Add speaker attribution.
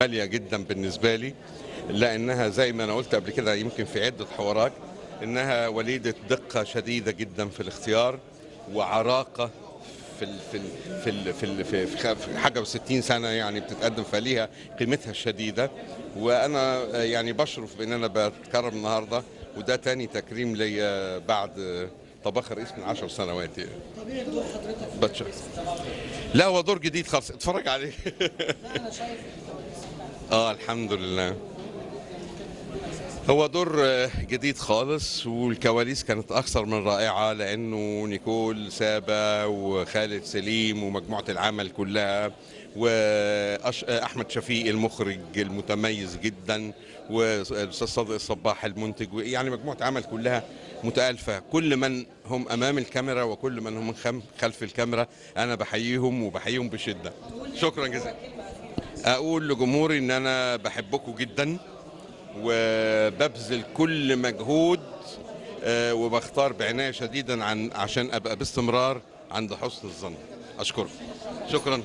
Speaker 1: غالية جدا بالنسبة لي، لأنها زي ما أنا قلت قبل كده يمكن في عدة حوارات إنها وليدة دقة شديدة جدا في الاختيار وعراقة في حاجة و60 سنة يعني بتتقدم، فليها قيمتها الشديدة. وأنا يعني بشرف بإن أنا بتكرم النهاردة، وده تاني تكريم ليا بعد طباخ رئيس من 10 سنوات يعني.
Speaker 2: طبيعي دور حضرتك في
Speaker 1: بتشكر.
Speaker 2: الكواليس طبعا.
Speaker 1: لا هو دور جديد خالص، اتفرج عليه.
Speaker 2: لا انا شايف الكواليس بتاعت
Speaker 1: الحمد لله.
Speaker 2: اساسا.
Speaker 1: هو دور جديد خالص، والكواليس كانت أكثر من رائعة، لأنه نيكول سابا وخالد سليم ومجموعة العمل كلها وأحمد شفيق المخرج المتميز جدا والأستاذ صادق الصباح المنتج، يعني مجموعة عمل كلها متألفة. كل من هم أمام الكاميرا وكل من هم خلف الكاميرا أنا بحييهم وبحييهم بشدة. شكرا جزيلا. أقول لجمهوري إن أنا بحبكم جدا وببذل كل مجهود، وبختار بعناية شديدا عشان أبقى باستمرار عند حسن الظن. أشكرك. شكرا.